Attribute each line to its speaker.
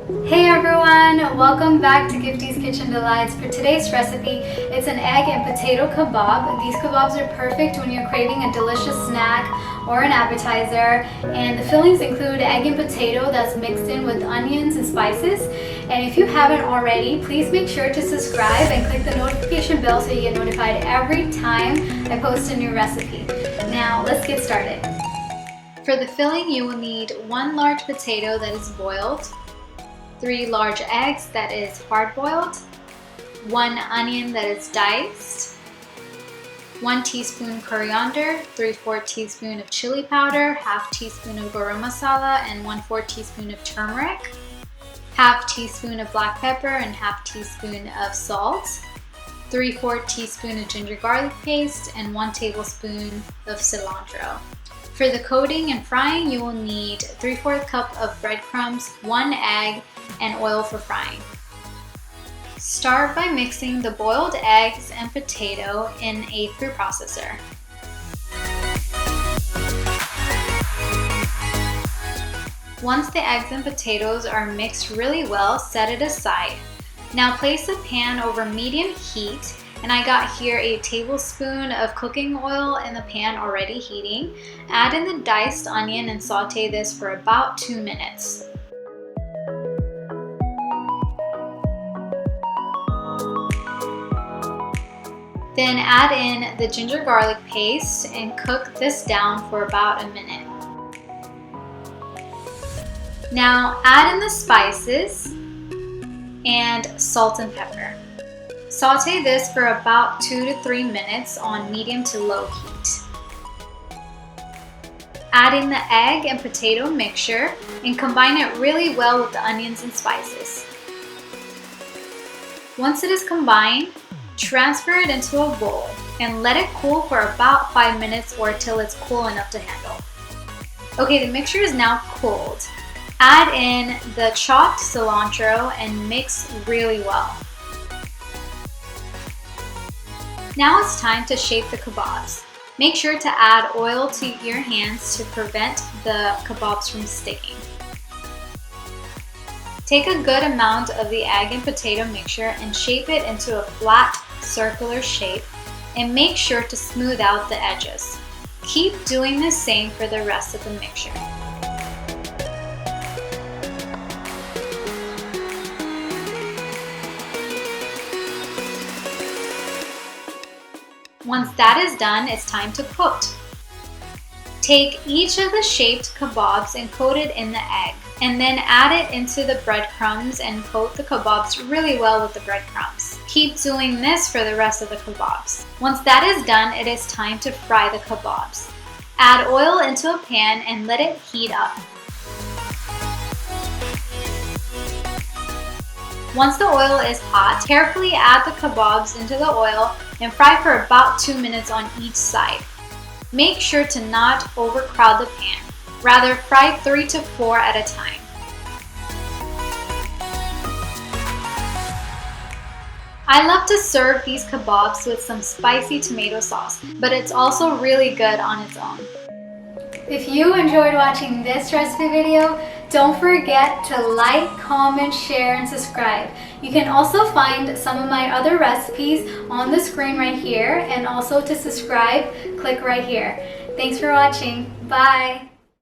Speaker 1: Hey everyone, welcome back to Gifty's Kitchen Delights. For today's recipe, it's an egg and potato kebab. These kebabs are perfect when you're craving a delicious snack or an appetizer. And the fillings include egg and potato that's mixed in with onions and spices. And if you haven't already, please make sure to subscribe and click the notification bell so you get notified every time I post a new recipe. Now let's get started. For the filling, you will need 1 large potato that is boiled, 3 large eggs that is hard-boiled, 1 onion that is diced, 1 teaspoon coriander, 3/4 teaspoon of chili powder, 1/2 teaspoon of Garam Masala, and 1/4 teaspoon of turmeric, 1/2 teaspoon of black pepper and 1/2 teaspoon of salt, 3/4 teaspoon of ginger garlic paste, and 1 tablespoon of cilantro. For the coating and frying, you will need 3/4 cup of breadcrumbs, 1 egg, and oil for frying. Start by mixing the boiled eggs and potato in a food processor. Once the eggs and potatoes are mixed really well, set it aside. Now place a pan over medium heat, and I got here a tablespoon of cooking oil in the pan already heating. Add in the diced onion and saute this for about 2 minutes. Then add in the ginger garlic paste and cook this down for about a minute. Now add in the spices and salt and pepper. Saute this for about 2 to 3 minutes on medium to low heat. Add in the egg and potato mixture and combine it really well with the onions and spices. Once it is combined, transfer it into a bowl and let it cool for about 5 minutes or till it's cool enough to handle. Okay, the mixture is now cooled. Add in the chopped cilantro and mix really well. Now it's time to shape the kebabs. Make sure to add oil to your hands to prevent the kebabs from sticking. Take a good amount of the egg and potato mixture and shape it into a flat circular shape and make sure to smooth out the edges. Keep doing the same for the rest of the mixture. Once that is done, it's time to coat. Take each of the shaped kebabs and coat it in the egg, and then add it into the breadcrumbs and coat the kebabs really well with the breadcrumbs. Keep doing this for the rest of the kebabs. Once that is done, it is time to fry the kebabs. Add oil into a pan and let it heat up. Once the oil is hot, carefully add the kebabs into the oil and fry for about 2 minutes on each side. Make sure to not overcrowd the pan. Rather, fry 3 to 4 at a time. I love to serve these kebabs with some spicy tomato sauce, but it's also really good on its own. If you enjoyed watching this recipe video, don't forget to like, comment, share, and subscribe. You can also find some of my other recipes on the screen right here, and also to subscribe, click right here. Thanks for watching. Bye!